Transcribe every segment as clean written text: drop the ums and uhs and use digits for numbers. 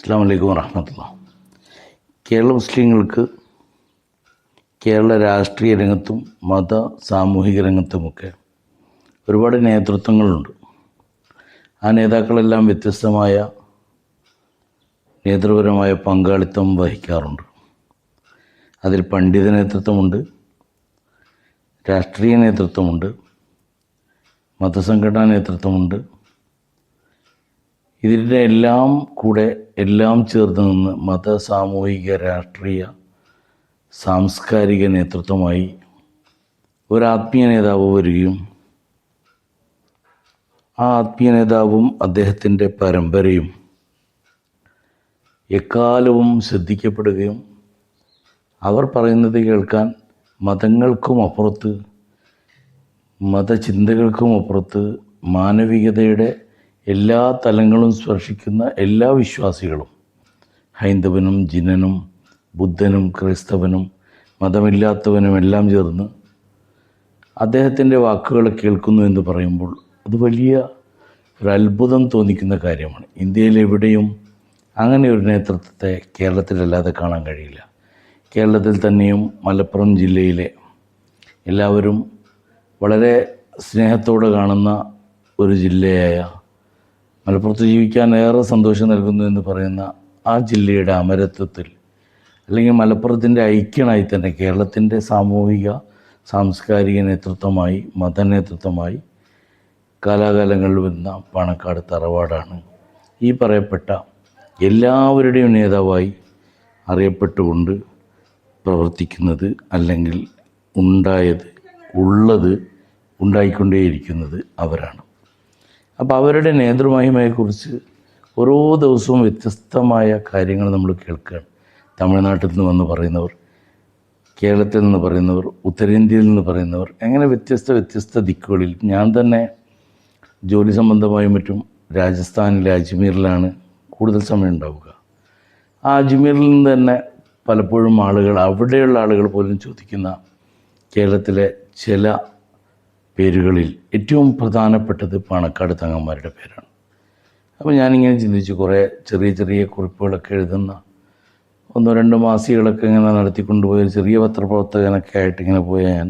അസ്സലാമു അലൈക്കും വറഹ്മത്തുള്ളാഹി. കേരള മുസ്ലിങ്ങൾക്ക് കേരള രാഷ്ട്രീയ രംഗത്തും മത സാമൂഹിക രംഗത്തുമൊക്കെ ഒരുപാട് നേതൃത്വങ്ങളുണ്ട്. ആ നേതാക്കളെല്ലാം വ്യത്യസ്തമായ നേതൃപരമായ പങ്കാളിത്തം വഹിക്കാറുണ്ട്. അതിൽ പണ്ഡിത നേതൃത്വമുണ്ട്, രാഷ്ട്രീയ നേതൃത്വമുണ്ട്, മതസംഘടനാ നേതൃത്വമുണ്ട്. ഇതിൻ്റെ എല്ലാം ചേർന്ന് നിന്ന് മത സാമൂഹിക രാഷ്ട്രീയ സാംസ്കാരിക നേതൃത്വമായി ഒരാത്മീയ നേതാവ് വരികയും ആ ആത്മീയ നേതാവും അദ്ദേഹത്തിൻ്റെ പരമ്പരയും എക്കാലവും ശ്രദ്ധിക്കപ്പെടുകയും അവർ പറയുന്നത് കേൾക്കാൻ മതങ്ങൾക്കും അപ്പുറത്ത്, മതചിന്തകൾക്കും അപ്പുറത്ത് മാനവികതയുടെ എല്ലാ തലങ്ങളും സ്പർശിക്കുന്ന എല്ലാ വിശ്വാസികളും, ഹൈന്ദവനും ജിനനും ബുദ്ധനും ക്രൈസ്തവനും മതമില്ലാത്തവനും എല്ലാം ചേർന്ന് അദ്ദേഹത്തിൻ്റെ വാക്കുകൾ കേൾക്കുന്നു എന്ന് പറയുമ്പോൾ അത് വലിയ ഒരു അത്ഭുതം തോന്നിക്കുന്ന കാര്യമാണ്. ഇന്ത്യയിൽ എവിടെയും അങ്ങനെ ഒരു നേതൃത്വത്തെ കേരളത്തിലല്ലാതെ കാണാൻ കഴിയില്ല. കേരളത്തിൽ തന്നെയും മലപ്പുറം ജില്ലയിലെ എല്ലാവരും വളരെ സ്നേഹത്തോടെ കാണുന്ന ഒരു ജില്ലയായ, മലപ്പുറത്ത് ജീവിക്കാൻ ഏറെ സന്തോഷം നൽകുന്നു എന്ന് പറയുന്ന ആ ജില്ലയുടെ അമരത്വത്തിൽ, അല്ലെങ്കിൽ മലപ്പുറത്തിൻ്റെ ഐക്യനായി തന്നെ കേരളത്തിൻ്റെ സാമൂഹിക സാംസ്കാരിക നേതൃത്വമായി മതനേതൃത്വമായി കാലാകാലങ്ങളിൽ വരുന്ന പാണക്കാട് തറവാടാണ് ഈ പറയപ്പെട്ട എല്ലാവരുടെയും നേതാവായി അറിയപ്പെട്ടുകൊണ്ട് പ്രവർത്തിക്കുന്നത്, അല്ലെങ്കിൽ ഉണ്ടായിക്കൊണ്ടേയിരിക്കുന്നത് അവരാണ്. അപ്പോൾ അവരുടെ നേതൃമഹിമയെക്കുറിച്ച് ഓരോ ദിവസവും വ്യത്യസ്തമായ കാര്യങ്ങൾ നമ്മൾ കേൾക്കുകയാണ്. തമിഴ്നാട്ടിൽ നിന്ന് വന്ന് പറയുന്നവർ, കേരളത്തിൽ നിന്ന് പറയുന്നവർ, ഉത്തരേന്ത്യയിൽ നിന്ന് പറയുന്നവർ, അങ്ങനെ വ്യത്യസ്ത ദിക്കുകളിൽ. ഞാൻ തന്നെ ജോലി സംബന്ധമായും മറ്റും രാജസ്ഥാനിലെ അജ്മീറിലാണ് കൂടുതൽ സമയം ഉണ്ടാവുക. ആ അജ്മീറിൽ നിന്ന് തന്നെ പലപ്പോഴും അവിടെയുള്ള ആളുകൾ പോലും ചോദിക്കുന്ന കേരളത്തിലെ ചില പേരുകളിൽ ഏറ്റവും പ്രധാനപ്പെട്ടത് പാണക്കാട് തങ്ങന്മാരുടെ പേരാണ്. അപ്പോൾ ഞാനിങ്ങനെ ചിന്തിച്ചു, കുറേ ചെറിയ കുറിപ്പുകളൊക്കെ എഴുതുന്ന 1-2 മാസികകളൊക്കെ ഇങ്ങനെ നടത്തിക്കൊണ്ടുപോയ ചെറിയ പത്രപ്രവർത്തകനൊക്കെ ആയിട്ട് ഇങ്ങനെ പോയ ഞാൻ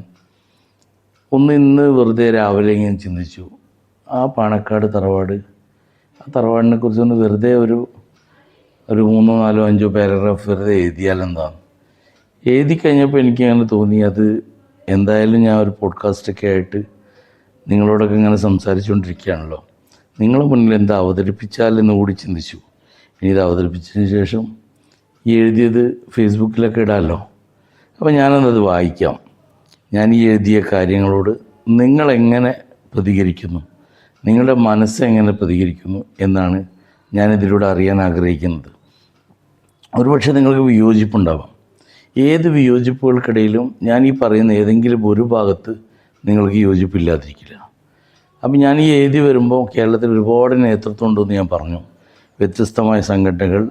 ഇന്ന് വെറുതെ രാവിലെ ഇങ്ങനെ ചിന്തിച്ചു, ആ പാണക്കാട് തറവാട്, ആ തറവാടിനെ കുറിച്ചൊന്ന് വെറുതെ ഒരു 3-4-5 പാരഗ്രാഫ് വെറുതെ എഴുതിയാലെന്താണ്. എഴുതി കഴിഞ്ഞപ്പോൾ എനിക്കങ്ങനെ തോന്നി, അത് എന്തായാലും ഞാൻ ഒരു പോഡ്കാസ്റ്റൊക്കെ ആയിട്ട് നിങ്ങളോടൊക്കെ ഇങ്ങനെ സംസാരിച്ചുകൊണ്ടിരിക്കുകയാണല്ലോ, നിങ്ങളുടെ മുന്നിൽ എന്താ അവതരിപ്പിച്ചാലെന്ന് കൂടി ചിന്തിച്ചു. ഇനി ഇത് അവതരിപ്പിച്ചതിന് ശേഷം ഈ എഴുതിയത് ഫേസ്ബുക്കിലൊക്കെ ഇടാമല്ലോ. അപ്പോൾ ഞാനത് വായിക്കാം. ഞാൻ ഈ എഴുതിയ കാര്യങ്ങളോട് നിങ്ങളെങ്ങനെ പ്രതികരിക്കുന്നു, നിങ്ങളുടെ മനസ്സെങ്ങനെ പ്രതികരിക്കുന്നു എന്നാണ് ഞാനിതിലൂടെ അറിയാൻ ആഗ്രഹിക്കുന്നത്. ഒരുപക്ഷെ നിങ്ങൾക്ക് വിയോജിപ്പുണ്ടാവാം. ഏത് വിയോജിപ്പുകൾക്കിടയിലും ഞാൻ ഈ പറയുന്ന ഏതെങ്കിലും ഒരു ഭാഗത്ത് നിങ്ങൾക്ക് യോജിപ്പില്ലാതിരിക്കില്ല. അപ്പം ഞാൻ ഈ എഴുതി വരുമ്പോൾ കേരളത്തിൽ ഒരുപാട് നേതൃത്വം ഉണ്ടെന്ന് ഞാൻ പറഞ്ഞു. വ്യത്യസ്തമായ സംഘടനകൾ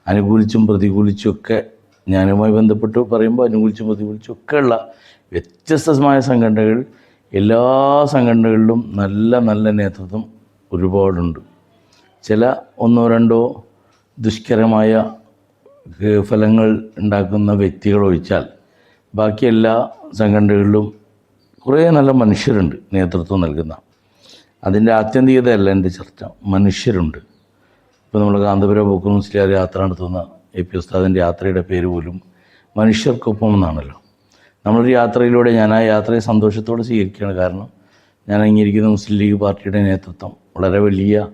അനുകൂലിച്ചും പ്രതികൂലിച്ചുമൊക്കെ, ഞാനുമായി ബന്ധപ്പെട്ട് പറയുമ്പോൾ അനുകൂലിച്ചും പ്രതികൂലിച്ചും ഒക്കെയുള്ള വ്യത്യസ്തമായ സംഘടനകൾ, എല്ലാ സംഘടനകളിലും നല്ല നേതൃത്വം ഒരുപാടുണ്ട്. ചില 1-2 ദുഷ്കരമായ ഫലങ്ങൾ ഉണ്ടാക്കുന്ന വ്യക്തികൾ ഒഴിച്ചാൽ ബാക്കി എല്ലാ സംഘടനകളിലും കുറേ നല്ല മനുഷ്യരുണ്ട് നേതൃത്വം നൽകുന്ന. അതിൻ്റെ ആത്യന്തികതയല്ല എൻ്റെ ചർച്ച, മനുഷ്യരുണ്ട്. ഇപ്പോൾ നമ്മൾ കാന്തപുരം ബുക്ക് മുസ്ലിയാർ യാത്ര നടത്തുന്ന AP ഉസ്താദിൻ്റെ യാത്രയുടെ പേര് പോലും മനുഷ്യർക്കൊപ്പം എന്നാണല്ലോ. നമ്മളൊരു യാത്രയിലൂടെ, ഞാൻ ആ യാത്രയെ സന്തോഷത്തോടെ സ്വീകരിക്കുകയാണ്. കാരണം ഞാൻ അംഗീകരിക്കുന്ന മുസ്ലിം ലീഗ് പാർട്ടിയുടെ നേതൃത്വം വളരെ വലിയ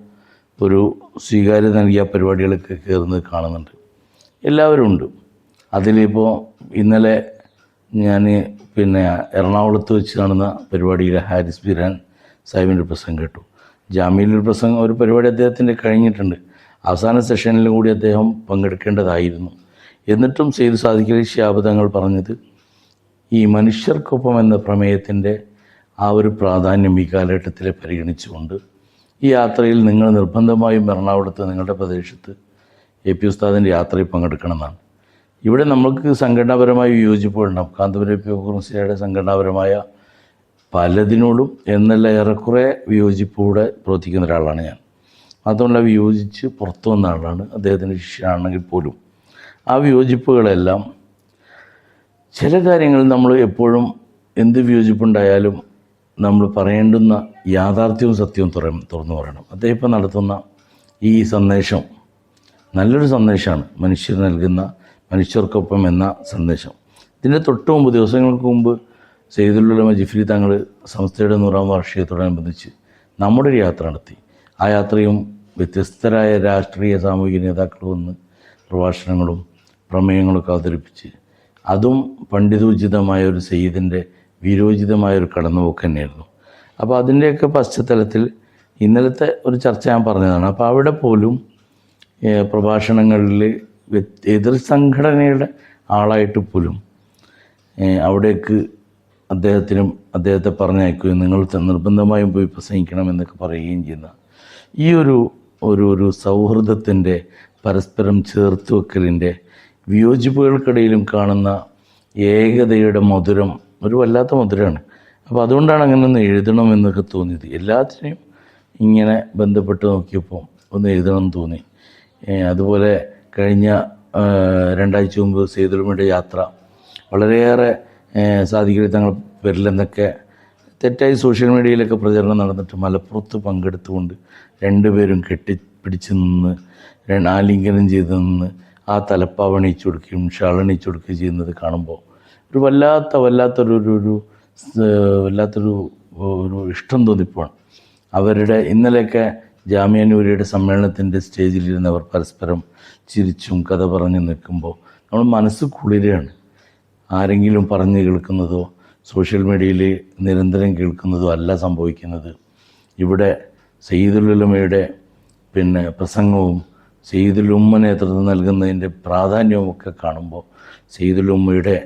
ഒരു സ്വീകാര്യത നൽകിയ പരിപാടികളൊക്കെ കയറുന്നത് കാണുന്നുണ്ട്. എല്ലാവരും ഉണ്ട്. അതിലിപ്പോൾ ഇന്നലെ ഞാൻ എറണാകുളത്ത് വെച്ച് നടന്ന പരിപാടിയിൽ ഹാരിസ് ബിരാൻ സാഹിബിൻ്റെ പ്രസംഗം കേട്ടു. ജാമ്യയിലൊരു പ്രസംഗം, ഒരു പരിപാടി അദ്ദേഹത്തിൻ്റെ കഴിഞ്ഞിട്ടുണ്ട്. അവസാന സെഷനിലും കൂടി അദ്ദേഹം പങ്കെടുക്കേണ്ടതായിരുന്നു. എന്നിട്ടും സെയ്ദ് സാദിഖ് അലി ശിഹാബ് തങ്ങൾ പറഞ്ഞത് ഈ മനുഷ്യർക്കൊപ്പം എന്ന പ്രമേയത്തിൻ്റെ ആ ഒരു പ്രാധാന്യം ഈ കാലഘട്ടത്തിൽ പരിഗണിച്ചുകൊണ്ട് ഈ യാത്രയിൽ നിങ്ങൾ നിർബന്ധമായും എറണാകുളത്ത്, നിങ്ങളുടെ പ്രദേശത്ത് AP ഉസ്താദിൻ്റെ യാത്രയിൽ പങ്കെടുക്കണമെന്നാണ്. ഇവിടെ നമുക്ക് സംഘടനാപരമായ വിയോജിപ്പുകളുണ്ടാവും. കാന്തപുരം AP മുസ്ലിയാരുടെ സംഘടനാപരമായ പലതിനോടും എന്നല്ല ഏറെക്കുറെ വിയോജിപ്പോടെ പ്രവർത്തിക്കുന്ന ഒരാളാണ് ഞാൻ. മാത്രമല്ല വിയോജിച്ച് പുറത്തു വന്ന ആളാണ്, അദ്ദേഹത്തിൻ്റെ ശിഷ്യനാണെങ്കിൽ പോലും. ആ വിയോജിപ്പുകളെല്ലാം ചില കാര്യങ്ങൾ നമ്മൾ എപ്പോഴും എന്ത് വിയോജിപ്പുണ്ടായാലും നമ്മൾ പറയേണ്ടുന്ന യാഥാർത്ഥ്യവും സത്യവും തുറന്നു പറയണം. അദ്ദേഹം ഇപ്പം നടത്തുന്ന ഈ സന്ദേശം നല്ലൊരു സന്ദേശമാണ്, മനുഷ്യർ നൽകുന്ന മനുഷ്യർക്കൊപ്പം എന്ന സന്ദേശം. ഇതിൻ്റെ തൊട്ട് മുമ്പ്, ദിവസങ്ങൾക്ക് മുമ്പ്, സയ്യിദുൽ ഉലമ ജിഫ്രി തങ്ങൾ സംസ്ഥയുടെ 100ാം വാർഷികത്തോടനുബന്ധിച്ച് നമ്മുടെ ഒരു യാത്ര നടത്തി. ആ യാത്രയും വ്യത്യസ്തരായ രാഷ്ട്രീയ സാമൂഹിക നേതാക്കൾ വന്ന് പ്രഭാഷണങ്ങളും പ്രമേയങ്ങളൊക്കെ അവതരിപ്പിച്ച്, അതും പണ്ഡിതോചിതമായ ഒരു സയ്യിദിൻ്റെ വീരോചിതമായൊരു കടന്നുപോക്ക് തന്നെയായിരുന്നു. അപ്പോൾ അതിൻ്റെയൊക്കെ പശ്ചാത്തലത്തിൽ ഇന്നലത്തെ ഒരു ചർച്ച ഞാൻ പറഞ്ഞതാണ്. അപ്പോൾ അവിടെ പോലും പ്രഭാഷണങ്ങളിൽ എതിർ സംഘടനയുടെ ആളായിട്ട് പോലും അവിടേക്ക് അദ്ദേഹത്തെ പറഞ്ഞയക്കുകയും നിങ്ങൾ നിർബന്ധമായും പോയി പ്രസംഗിക്കണം എന്നൊക്കെ പറയുകയും ചെയ്യുന്ന ഈ ഒരു സൗഹൃദത്തിൻ്റെ, പരസ്പരം ചേർത്ത് വെക്കലിൻ്റെ, വിയോജിപ്പുകൾക്കിടയിലും കാണുന്ന ഏകതയുടെ മധുരം ഒരു വല്ലാത്ത മധുരമാണ്. അപ്പോൾ അതുകൊണ്ടാണ് അങ്ങനെ ഒന്ന് എഴുതണമെന്നൊക്കെ തോന്നിയത്. എല്ലാത്തിനെയും ഇങ്ങനെ ബന്ധപ്പെട്ട് നോക്കിയപ്പോൾ ഒന്ന് എഴുതണമെന്ന് തോന്നി. അതുപോലെ കഴിഞ്ഞ 2 ആഴ്ച മുമ്പ് സയ്യിദുൽ ഉലമയുടെ യാത്ര വളരെയേറെ സാദിഖലി തങ്ങൾ പേരിലെന്നൊക്കെ തെറ്റായി സോഷ്യൽ മീഡിയയിലൊക്കെ പ്രചരണം നടന്നിട്ട് മലപ്പുറത്ത് പങ്കെടുത്തുകൊണ്ട് രണ്ടുപേരും കെട്ടിപ്പിടിച്ച് നിന്ന് ആലിംഗനം ചെയ്ത് നിന്ന് ആ തലപ്പാവണിയിച്ചു കൊടുക്കുകയും ഷാളണിയിച്ചു കൊടുക്കുകയും ചെയ്യുന്നത് കാണുമ്പോൾ ഒരു വല്ലാത്തൊരു ഇഷ്ടം തോന്നിപ്പോവാണ്. അവരുടെ ഇന്നലെയൊക്കെ ജാമിയ നൂരിയുടെ സമ്മേളനത്തിൻ്റെ സ്റ്റേജിലിരുന്നവർ പരസ്പരം ചിരിച്ചും കഥ പറഞ്ഞു നിൽക്കുമ്പോൾ നമ്മൾ മനസ്സ് കുളിരാണ്. ആരെങ്കിലും പറഞ്ഞു കേൾക്കുന്നതോ സോഷ്യൽ മീഡിയയിൽ നിരന്തരം കേൾക്കുന്നതോ അല്ല സംഭവിക്കുന്നത്. ഇവിടെ സയ്യിദുൽ ഉലമയുടെ പ്രസംഗവും സയ്യിദുൽ ഉമ്മ നേതൃത്വം നൽകുന്നതിൻ്റെ പ്രാധാന്യവുമൊക്കെ കാണുമ്പോൾ സയ്യിദുൽ ഉമ്മയുടെ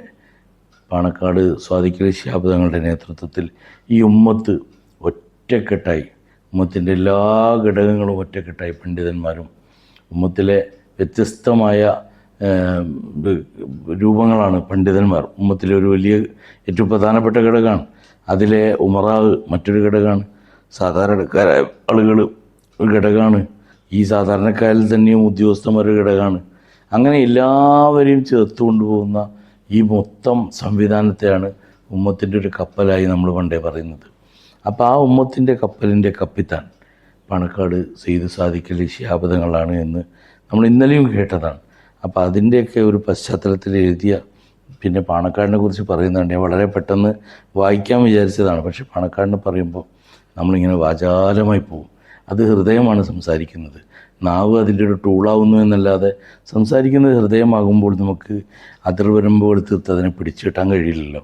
പാണക്കാട് സ്വാദിഖലി ശിഹാബ് തങ്ങളുടെ നേതൃത്വത്തിൽ ഈ ഉമ്മത്ത് ഒറ്റക്കെട്ടായി, ഉമ്മത്തിൻ്റെ എല്ലാ ഘടകങ്ങളും ഒറ്റക്കെട്ടായി, പണ്ഡിതന്മാരും ഉമ്മത്തിലെ വ്യത്യസ്തമായ രൂപങ്ങളാണ് പണ്ഡിതന്മാർ. ഉമ്മത്തിലെ ഒരു വലിയ ഏറ്റവും പ്രധാനപ്പെട്ട ഘടകമാണ്. അതിലെ ഉമറാവ് മറ്റൊരു ഘടകമാണ്, സാധാരണക്കാരായ ആളുകൾ ഒരു ഘടകമാണ്, ഈ സാധാരണക്കാരിൽ തന്നെയും ഉദ്യോഗസ്ഥന്മാരൊരു ഘടകമാണ്. അങ്ങനെ എല്ലാവരെയും ചേർത്ത് കൊണ്ടുപോകുന്ന ഈ മൊത്തം സംവിധാനത്തെയാണ് ഉമ്മത്തിൻ്റെ ഒരു കപ്പലായി നമ്മൾ പണ്ടേ പറയുന്നത്. അപ്പോൾ ആ ഉമ്മത്തിൻ്റെ കപ്പലിൻ്റെ കപ്പിത്താൻ പാണക്കാട് സയ്യിദ് സാദിഖലി ശിഹാബ് തങ്ങളാണ് എന്ന് നമ്മൾ ഇന്നലെയും കേട്ടതാണ്. അപ്പോൾ അതിൻ്റെയൊക്കെ ഒരു പശ്ചാത്തലത്തിൽ എഴുതിയ പാണക്കാടിനെ കുറിച്ച് പറയുന്നുണ്ട്. ഞാൻ വളരെ പെട്ടെന്ന് വായിക്കാൻ വിചാരിച്ചതാണ്, പക്ഷേ പാണക്കാടിനെ പറയുമ്പോൾ നമ്മളിങ്ങനെ വാചാലമായി പോകും. അത് ഹൃദയമാണ് സംസാരിക്കുന്നത്, നാവ് അതിൻ്റെ ഒരു ടൂളാവുന്നു എന്നല്ലാതെ സംസാരിക്കുന്നത് ഹൃദയമാകുമ്പോൾ നമുക്ക് അതിർവരമ്പുകൾ തീർത്ത് അതിനെ പിടിച്ചു കിട്ടാൻ കഴിയില്ലല്ലോ.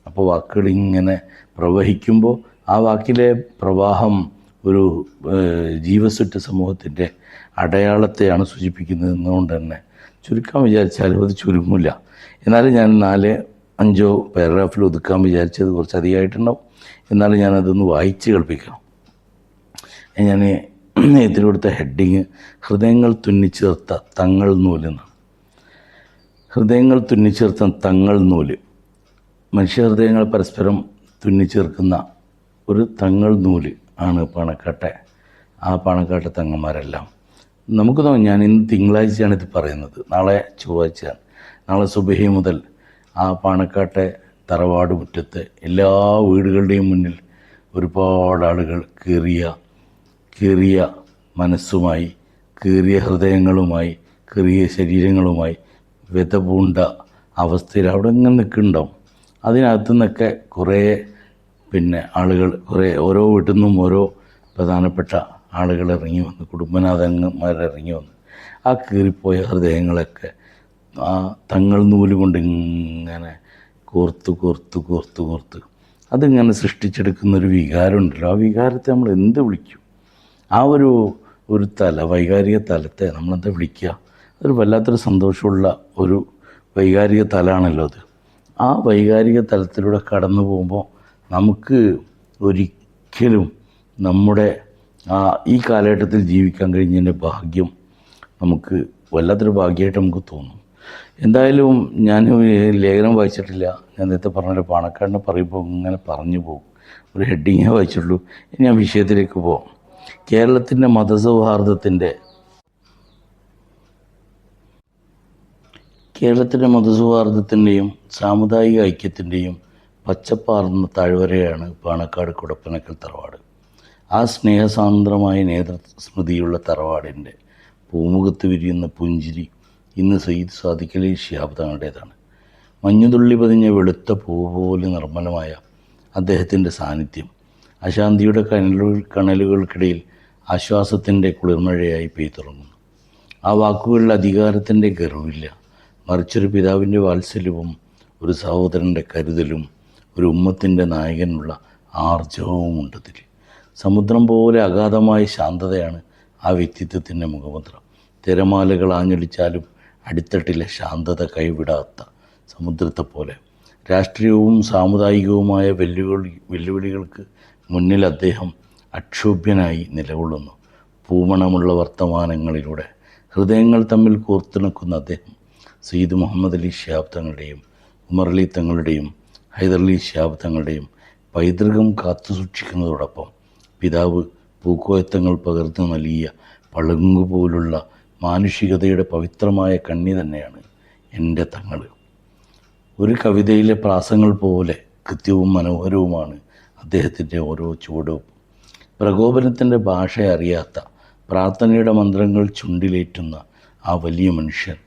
അപ്പോൾ വാക്കുകൾ ഇങ്ങനെ പ്രവഹിക്കുമ്പോൾ ആ വാക്കിലെ പ്രവാഹം ഒരു ജീവസുറ്റ സമൂഹത്തിൻ്റെ അടയാളത്തെയാണ് സൂചിപ്പിക്കുന്നത് എന്നുകൊണ്ട് തന്നെ ചുരുക്കാൻ വിചാരിച്ചാലും അത് ചുരുങ്ങില്ല. എന്നാലും ഞാൻ 4-5 പാരഗ്രാഫിൽ ഒതുക്കാൻ വിചാരിച്ചത് കുറച്ച് അധികമായിട്ടുണ്ടാവും. എന്നാലും ഞാനതൊന്ന് വായിച്ച് കേൾപ്പിക്കാം. ഞാൻ ഇതിന് കൊടുത്ത ഹെഡിങ് ഹൃദയങ്ങൾ തുന്നിച്ചേർത്ത തങ്ങൾ നൂലെന്നാണ്. ഹൃദയങ്ങൾ തുന്നിച്ചേർത്ത തങ്ങൾ നൂല്, മനുഷ്യഹൃദയങ്ങൾ പരസ്പരം തുന്നിച്ചേർക്കുന്ന ഒരു തങ്ങൾ നൂല് ആണ് പാണക്കാട്ടെ തങ്ങന്മാരെല്ലാം. നമുക്ക് തോന്നും, ഞാൻ ഇന്ന് തിങ്കളാഴ്ചയാണ് ഇത് പറയുന്നത്, നാളെ ചൊവ്വാഴ്ചയാണ്. നാളെ സുബഹി മുതൽ ആ പാണക്കാട്ടെ തറവാട് മുറ്റത്ത് എല്ലാ വീടുകളുടെയും മുന്നിൽ ഒരുപാട് ആളുകൾ കീറിയ മനസ്സുമായി, കീറിയ ഹൃദയങ്ങളുമായി, കീറിയ ശരീരങ്ങളുമായി വ്യതപൂണ്ട അവസ്ഥയിൽ അവിടെ ഇങ്ങനെ നിൽക്കുന്നുണ്ടാവും. അതിനകത്തു നിന്നൊക്കെ കുറേ ആളുകൾ, ഓരോ വീട്ടിൽ നിന്നും ഓരോ പ്രധാനപ്പെട്ട ആളുകൾ ഇറങ്ങി വന്ന്, കുടുംബനാഥന്മാരിറങ്ങി വന്ന് ആ കീറിപ്പോയ ഹൃദയങ്ങളൊക്കെ ആ തങ്ങൾ നൂല് കൊണ്ട് ഇങ്ങനെ കോർത്ത് അതിങ്ങനെ സൃഷ്ടിച്ചെടുക്കുന്നൊരു വികാരമുണ്ടല്ലോ. ആ വികാരത്തെ നമ്മൾ എന്ത് വിളിക്കും? ആ ഒരു വൈകാരിക തലത്തെ നമ്മളെന്താ വിളിക്കുക? അതൊരു വല്ലാത്തൊരു സന്തോഷമുള്ള ഒരു വൈകാരിക തലമാണല്ലോ അത്. ആ വൈകാരിക തലത്തിലൂടെ കടന്നു പോകുമ്പോൾ നമുക്ക് ഒരിക്കലും നമ്മുടെ ഈ കാലഘട്ടത്തിൽ ജീവിക്കാൻ കഴിഞ്ഞതിൻ്റെ ഭാഗ്യം നമുക്ക് വല്ലാത്തൊരു ഭാഗ്യമായിട്ട് നമുക്ക് തോന്നും. എന്തായാലും ഞാൻ ലേഖനം വായിച്ചിട്ടില്ല. ഞാൻ നേരത്തെ പറഞ്ഞ പാണക്കാടിനെ പറയുമ്പോൾ ഇങ്ങനെ പറഞ്ഞു പോകും. ഒരു ഹെഡിങ്ങേ വായിച്ചുള്ളൂ. ഇനി ഞാൻ വിഷയത്തിലേക്ക് പോകാം. കേരളത്തിൻ്റെ മതസൗഹാർദ്ദത്തിൻ്റെയും സാമുദായിക ഐക്യത്തിൻ്റെയും പച്ചപ്പാർന്ന താഴ്വരയാണ് പാണക്കാട് കുടപ്പനക്കൽ തറവാട്. ആ സ്നേഹസാന്ദ്രമായ നേതൃസ്മൃതിയുള്ള തറവാടിൻ്റെ പൂമുഖത്ത് വിരിയുന്ന പുഞ്ചിരി ഇന്ന് സയ്യിദ് സാദിഖ് അലി ശിഹാബ് തങ്ങളുടേതാണ്. മഞ്ഞുതുള്ളി പതിഞ്ഞ വെളുത്ത പൂവ് പോലെ നിർമ്മലമായ അദ്ദേഹത്തിൻ്റെ സാന്നിധ്യം അശാന്തിയുടെ കണലുകൾക്കിടയിൽ ആശ്വാസത്തിൻ്റെ കുളിർമഴയായി പെയ്തുറങ്ങുന്നു. ആ വാക്കുകളിൽ അധികാരത്തിൻ്റെ ഗർവില്ല, മറിച്ചൊരു പിതാവിൻ്റെ വാത്സല്യവും ഒരു സഹോദരൻ്റെ കരുതലും ഒരു ഉമ്മത്തിൻ്റെ നായകനുള്ള ആർജവവും ഉണ്ടതിൽ. സമുദ്രം പോലെ അഗാധമായ ശാന്തതയാണ് ആ വ്യക്തിത്വത്തിൻ്റെ മുഖമുദ്ര. തിരമാലകൾ ആഞ്ഞടിച്ചാലും അടിത്തട്ടിലെ ശാന്തത കൈവിടാത്ത സമുദ്രത്തെപ്പോലെ. രാഷ്ട്രീയവും സാമുദായികവുമായ വെല്ലുവിളികൾക്ക് മുന്നിൽ അദ്ദേഹം അക്ഷോഭ്യനായി നിലകൊള്ളുന്നു. പൂമണമുള്ള വർത്തമാനങ്ങളിലൂടെ ഹൃദയങ്ങൾ തമ്മിൽ കോർത്തിണക്കുന്ന അദ്ദേഹം സയ്യിദ് മുഹമ്മദ് അലി ശിഹാബ് തങ്ങളുടെയും ഉമർ അലി തങ്ങളുടെയും ഹൈദരലി ശിഹാബ് തങ്ങളുടെയും പൈതൃകം കാത്തുസൂക്ഷിക്കുന്നതോടൊപ്പം പിതാവ് പൂക്കോയത്തങ്ങൾ പകർന്നു നൽകിയ പളുങ്കുപോലുള്ള മാനുഷികതയുടെ പവിത്രമായ കണ്ണി തന്നെയാണ് എൻ്റെ തങ്ങൾ. ഒരു കവിതയിലെ പ്രാസങ്ങൾ പോലെ കൃത്യവും മനോഹരവുമാണ് അദ്ദേഹത്തിൻ്റെ ഓരോ ചുവടുവെപ്പും. പ്രകോപനത്തിൻ്റെ ഭാഷ അറിയാത്ത പ്രാർത്ഥനയുടെ മന്ത്രങ്ങൾ ചുണ്ടിലേറ്റുന്ന ആ വലിയ മനുഷ്യൻ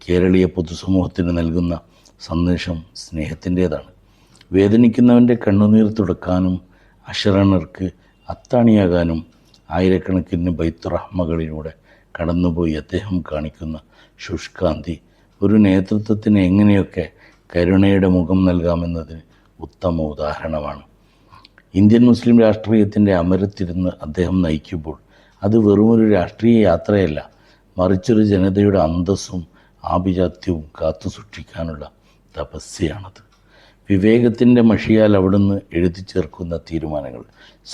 കേരളീയ പൊതുസമൂഹത്തിന് നൽകുന്ന സന്ദേശം സ്നേഹത്തിൻ്റേതാണ്. വേദനിക്കുന്നവൻ്റെ കണ്ണുനീർ തുടക്കാനും അശരണർക്ക് അത്താണിയാകാനും ആയിരക്കണക്കിന് ബൈത്തുറഹ്മകളിലൂടെ കടന്നുപോയി അദ്ദേഹം കാണിക്കുന്ന ശുഷ്കാന്തി ഒരു നേതൃത്വത്തിന് എങ്ങനെയൊക്കെ കരുണയുടെ മുഖം നൽകാമെന്നതിന് ഉത്തമ ഉദാഹരണമാണ്. ഇന്ത്യൻ മുസ്ലിം രാഷ്ട്രീയത്തിൻ്റെ അമരത്തിരുന്ന് അദ്ദേഹം നയിക്കുമ്പോൾ അത് വെറുമൊരു രാഷ്ട്രീയ യാത്രയല്ല, മറിച്ചൊരു ജനതയുടെ അന്തസ്സും ആഭിജാത്യവും കാത്തുസൂക്ഷിക്കാനുള്ള തപസ്യയാണത്. വിവേകത്തിൻ്റെ മഷിയാൽ അവിടുന്ന് എഴുതി ചേർക്കുന്ന തീരുമാനങ്ങൾ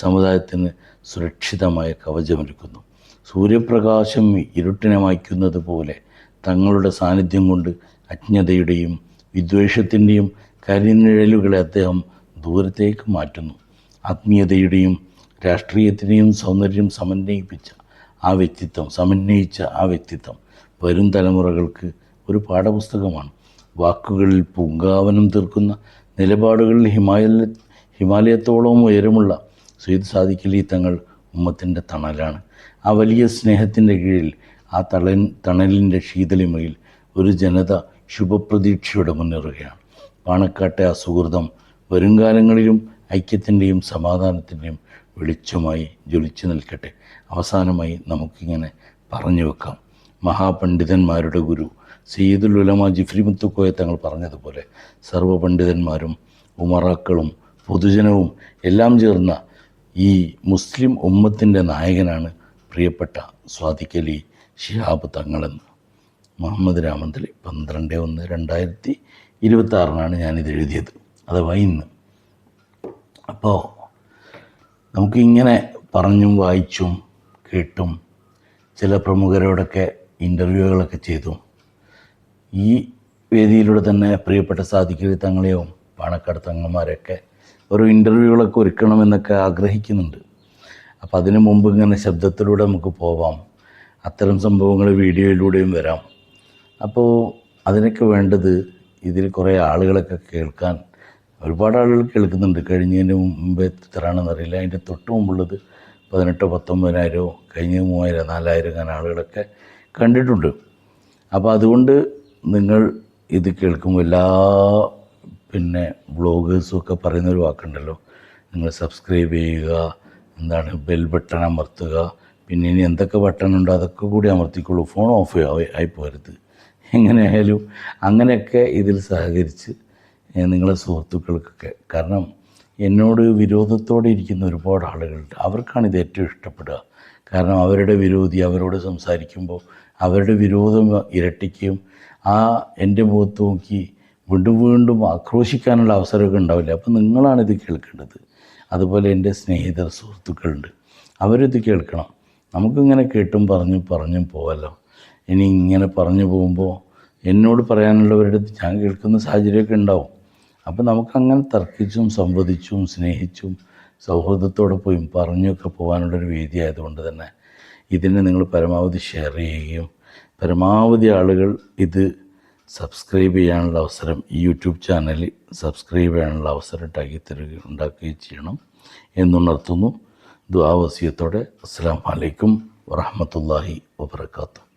സമുദായത്തിന് സുരക്ഷിതമായ കവചമൊരുക്കുന്നു. സൂര്യപ്രകാശം ഇരുട്ടിനെ മായ്ക്കുന്നത് പോലെ തങ്ങളുടെ സാന്നിധ്യം കൊണ്ട് അജ്ഞതയുടെയും വിദ്വേഷത്തിൻ്റെയും കരിനിഴലുകളെ അദ്ദേഹം ദൂരത്തേക്ക് മാറ്റുന്നു. ആത്മീയതയുടെയും രാഷ്ട്രീയത്തിൻ്റെയും സൗന്ദര്യം സമന്വയിച്ച ആ വ്യക്തിത്വം വരും തലമുറകൾക്ക് ഒരു പാഠപുസ്തകമാണ്. വാക്കുകളിൽ പൂങ്കാവനം തീർക്കുന്ന നിലപാടുകളിൽ ഹിമാലയത്തോളം ഉയരമുള്ള സയ്യിദ് സാദിഖ് അലി തങ്ങൾ ഉമ്മത്തിൻ്റെ തണലാണ്. ആ വലിയ സ്നേഹത്തിൻ്റെ കീഴിൽ ആ തണലിൻ്റെ ശീതളിമയിൽ ഒരു ജനത ശുഭപ്രതീക്ഷയോടെ മുന്നേറുകയാണ്. പാണക്കാട്ടെ ആ സുഹൃതം വരുംകാലങ്ങളിലും ഐക്യത്തിൻ്റെയും സമാധാനത്തിൻ്റെയും വെളിച്ചമായി ജ്വലിച്ചു നിൽക്കട്ടെ. അവസാനമായി നമുക്കിങ്ങനെ പറഞ്ഞു വെക്കാം, മഹാപണ്ഡിതന്മാരുടെ ഗുരു സയ്യിദുൽ ഉലമ ജിഫ്രി മുത്തുക്കോയ തങ്ങൾ പറഞ്ഞതുപോലെ സർവ്വപണ്ഡിതന്മാരും ഉമറാക്കളും പൊതുജനവും എല്ലാം ചേർന്ന ഈ മുസ്ലിം ഉമ്മത്തിൻ്റെ നായകനാണ് പ്രിയപ്പെട്ട സാദിഖ് അലി ശിഹാബ് തങ്ങളെന്ന്. മുഹമ്മദ് രാമന്തലി 12/1/2026 ഞാനിത് എഴുതിയത്, അഥവാ ഇന്ന്. അപ്പോൾ നമുക്കിങ്ങനെ പറഞ്ഞും വായിച്ചും കേട്ടും ചില പ്രമുഖരോടൊക്കെ ഇൻ്റർവ്യൂകളൊക്കെ ചെയ്തും ഈ വേദിയിലൂടെ തന്നെ പ്രിയപ്പെട്ട സാദിഖ് അലി തങ്ങളെയും പാണക്കാട് തങ്ങന്മാരെയൊക്കെ ഓരോ ഇൻ്റർവ്യൂകളൊക്കെ ഒരുക്കണമെന്നൊക്കെ ആഗ്രഹിക്കുന്നുണ്ട്. അപ്പോൾ അതിനു മുമ്പ് ഇങ്ങനെ ശബ്ദത്തിലൂടെ നമുക്ക് പോവാം, അത്തരം സംഭവങ്ങൾ വീഡിയോയിലൂടെയും വരാം. അപ്പോൾ അതിനൊക്കെ വേണ്ടത് ഇതിൽ കുറേ ആളുകളൊക്കെ കേൾക്കാൻ, ഒരുപാട് ആളുകൾ കേൾക്കുന്നുണ്ട്. കഴിഞ്ഞതിന് മുമ്പേ എത്രയാണെന്നറിയില്ല, അതിൻ്റെ തൊട്ട് മുമ്പുള്ളത് 18,000-19,000, കഴിഞ്ഞ 3,000-4,000 അങ്ങനെ ആളുകളൊക്കെ കണ്ടിട്ടുണ്ട്. അപ്പോൾ അതുകൊണ്ട് നിങ്ങൾ ഇത് കേൾക്കുമ്പോൾ എല്ലാ വ്ളോഗേഴ്സും ഒക്കെ പറയുന്നൊരു വാക്കുണ്ടല്ലോ, നിങ്ങൾ സബ്സ്ക്രൈബ് ചെയ്യുക, ബെൽ ബട്ടൺ അമർത്തുക, പിന്നെ ഇനി എന്തൊക്കെ ബട്ടൺ ഉണ്ടോ അതൊക്കെ കൂടി അമർത്തിക്കോളൂ, ഫോൺ ഓഫ് ആയിപ്പോരുത്. എങ്ങനെയായാലും അങ്ങനെയൊക്കെ ഇതിൽ സഹകരിച്ച് നിങ്ങളെ സുഹൃത്തുക്കൾക്കൊക്കെ, കാരണം എന്നോട് വിരോധത്തോടെ ഇരിക്കുന്ന ഒരുപാട് ആളുകളുണ്ട്, അവർക്കാണിത് ഏറ്റവും ഇഷ്ടപ്പെടുക. കാരണം അവരുടെ വിരോധി അവരോട് സംസാരിക്കുമ്പോൾ അവരുടെ വിരോധം ഇരട്ടിക്കുകയും എൻ്റെ മുഖത്ത് നോക്കി വീണ്ടും വീണ്ടും ആക്രോശിക്കാനുള്ള അവസരമൊക്കെ ഉണ്ടാവില്ല. അപ്പോൾ നിങ്ങളാണിത് കേൾക്കേണ്ടത്. അതുപോലെ എൻ്റെ സ്നേഹിതർ സുഹൃത്തുക്കളുണ്ട്, അവരിത് കേൾക്കണം. നമുക്കിങ്ങനെ കേട്ടും പറഞ്ഞും പോവല്ലോ. ഇനി ഇങ്ങനെ പറഞ്ഞു പോകുമ്പോൾ എന്നോട് പറയാനുള്ളവരുടെ ഞാൻ കേൾക്കുന്ന സാഹചര്യമൊക്കെ ഉണ്ടാവും. അപ്പോൾ നമുക്കങ്ങനെ തർക്കിച്ചും സംവദിച്ചും സ്നേഹിച്ചും സൗഹൃദത്തോടെ പോയി പറഞ്ഞൊക്കെ പോകാനുള്ളൊരു വേദി ആയതുകൊണ്ട് തന്നെ ഇതിനെ നിങ്ങൾ പരമാവധി ഷെയർ ചെയ്യുകയും പരമാവധി ആളുകൾ ഇത് സബ്സ്ക്രൈബ് ചെയ്യാനുള്ള അവസരം, ഈ യൂട്യൂബ് ചാനൽ സബ്സ്ക്രൈബ് ചെയ്യാനുള്ള അവസരം ഉണ്ടാക്കുകയും ചെയ്യണം എന്നുണർത്തുന്നു. ദുആ വസിയത്തോടെ അസ്സലാമു അലൈക്കും വറഹ്മത്തുള്ളാഹി വബറകാതുഹു.